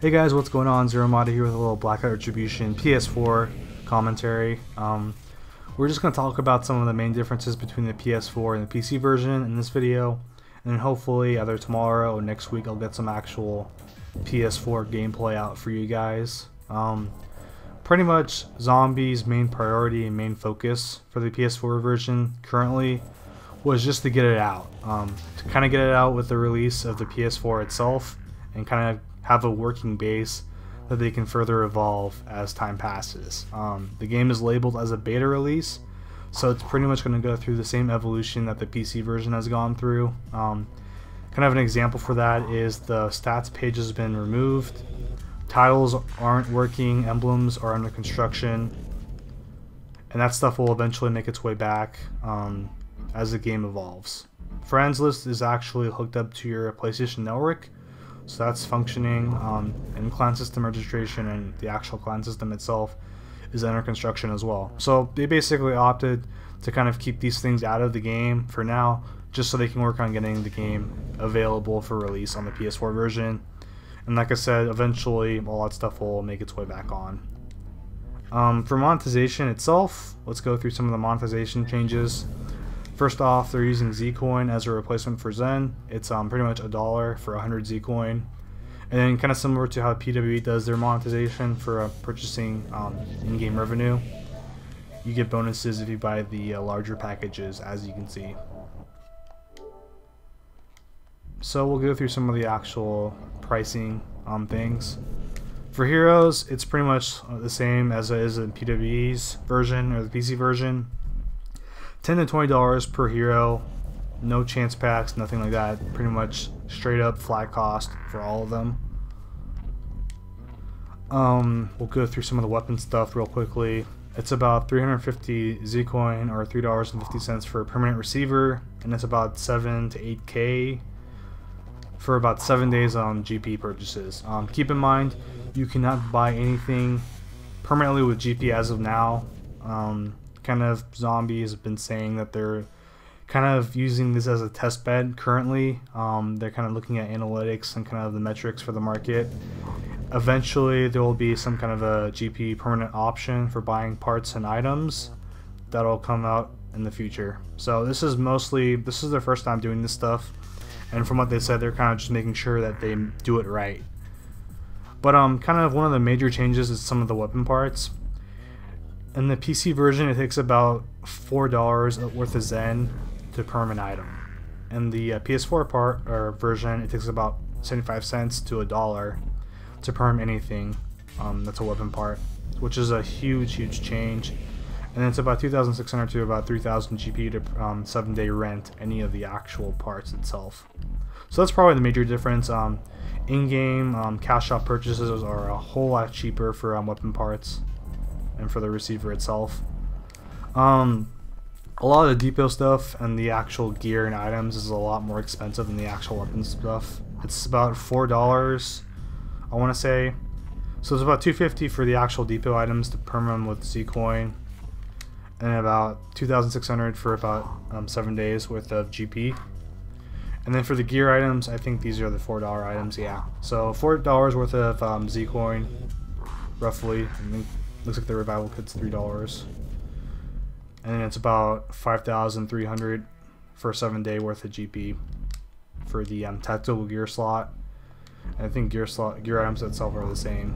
Hey guys, what's going on? ZeroArmada here with a little Blacklight Retribution PS4 commentary. We're just going to talk about some of the main differences between the PS4 and the PC version in this video, and then hopefully either tomorrow or next week I'll get some actual PS4 gameplay out for you guys. Pretty much Zombies' main priority and main focus for the PS4 version currently was just to get it out, to kind of get it out with the release of the PS4 itself and kind of have a working base that they can further evolve as time passes. The game is labeled as a beta release, so it's pretty much going to go through the same evolution that the PC version has gone through. Kind of an example for that is the stats page has been removed, titles aren't working, emblems are under construction, and that stuff will eventually make its way back as the game evolves. Friends list is actually hooked up to your PlayStation Network, so that's functioning, and clan system registration and the actual clan system itself is under construction as well. So they basically opted to kind of keep these things out of the game for now, just so they can work on getting the game available for release on the PS4 version. And like I said, eventually all that stuff will make its way back on. For monetization itself, let's go through some of the monetization changes. First off, they're using Zcoin as a replacement for Zen. It's pretty much $1 for 100 Zcoin. And then kind of similar to how PWE does their monetization for purchasing in-game revenue. You get bonuses if you buy the larger packages, as you can see. So we'll go through some of the actual pricing things. For heroes, it's pretty much the same as it is in PWE's version or the PC version. $10 to $20 per hero, no chance packs, nothing like that. Pretty much straight up flat cost for all of them. We'll go through some of the weapon stuff real quickly. It's about 350 Zcoin or $3.50 for a permanent receiver, and it's about 7 to 8K for about 7 days on GP purchases. Keep in mind, you cannot buy anything permanently with GP as of now. Kind of Zombies have been saying that they're kind of using this as a test bed currently. They're kind of looking at analytics and kind of the metrics for the market. Eventually there will be some kind of a GP permanent option for buying parts and items that'll come out in the future. So this is their first time doing this stuff, and from what they said, they're kind of just making sure that they do it right. But kind of one of the major changes is some of the weapon parts. In the PC version, it takes about $4 worth of Zen to perm an item. In the PS4 version, it takes about 75 cents to $1 to perm anything that's a weapon part, which is a huge change. And then it's about 2,600 to about 3,000 GP to 7-day rent any of the actual parts itself. So that's probably the major difference. In-game cash shop purchases are a whole lot cheaper for weapon parts and for the receiver itself. A lot of the depot stuff and the actual gear and items is a lot more expensive than the actual weapon stuff. It's about $4, I want to say. So it's about $250 for the actual depot items to perm them with Zcoin, and about $2,600 for about 7 days worth of GP. And then for the gear items, I think these are the $4 items, yeah. So $4 worth of Zcoin, roughly. I think looks like the revival kit's $3. And then it's about 5,300 for a 7-day worth of GP for the tactical gear slot. And I think gear items itself are the same.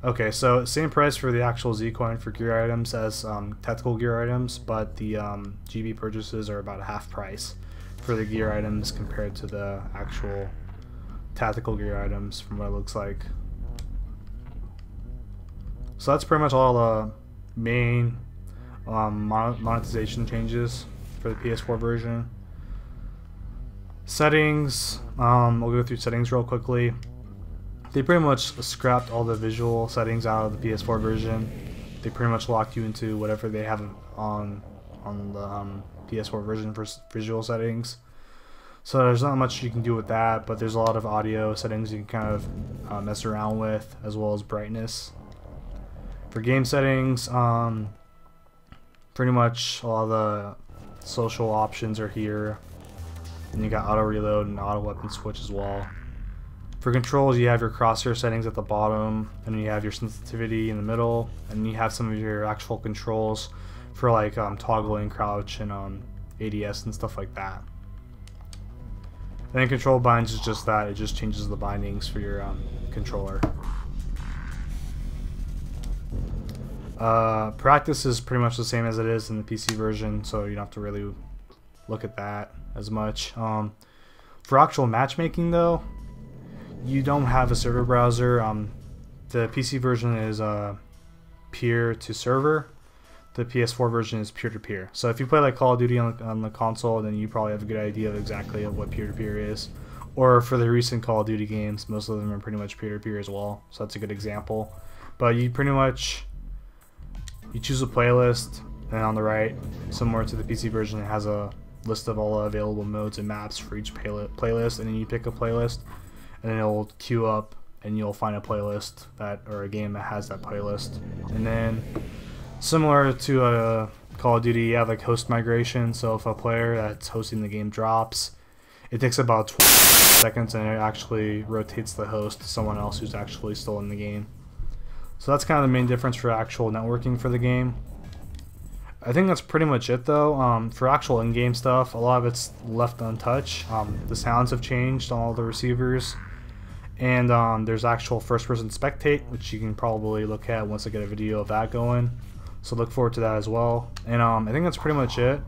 Okay, so same price for the actual Zcoin for gear items as tactical gear items, but the GB purchases are about half price for the gear items compared to the actual tactical gear items from what it looks like. So that's pretty much all the main monetization changes for the PS4 version. Settings, we'll go through settings real quickly. They pretty much scrapped all the visual settings out of the PS4 version. They pretty much lock you into whatever they have on the PS4 version for visual settings. So there's not much you can do with that, but there's a lot of audio settings you can kind of mess around with, as well as brightness. For game settings, pretty much all the social options are here. And you got auto reload and auto weapon switch as well. For controls, you have your crosshair settings at the bottom, and then you have your sensitivity in the middle, and you have some of your actual controls for like toggling, crouch, and ADS and stuff like that. And then control binds is just that, it just changes the bindings for your controller. Practice is pretty much the same as it is in the PC version, so you don't have to really look at that as much. For actual matchmaking though, you don't have a server browser. The PC version is peer to server. The PS4 version is peer-to-peer. So if you play like Call of Duty on the console, then you probably have a good idea of exactly what peer-to-peer is. Or for the recent Call of Duty games, most of them are pretty much peer-to-peer as well. So that's a good example. But you pretty much, you choose a playlist, and on the right, similar to the PC version, it has a list of all available modes and maps for each playlist, and then you pick a playlist, and then it'll queue up, and you'll find a playlist that, or a game that has that playlist. And then similar to Call of Duty, you have like host migration. So if a player that's hosting the game drops, it takes about 20 seconds and it actually rotates the host to someone else who's actually still in the game. So that's kind of the main difference for actual networking for the game. I think that's pretty much it though. For actual in-game stuff, a lot of it's left untouched. The sounds have changed on all the receivers. And there's actual first-person spectate, which you can probably look at once I get a video of that going. So look forward to that as well. And I think that's pretty much it.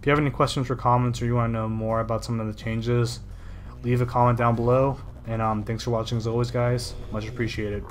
If you have any questions or comments, or you want to know more about some of the changes, leave a comment down below. And thanks for watching as always, guys. Much appreciated.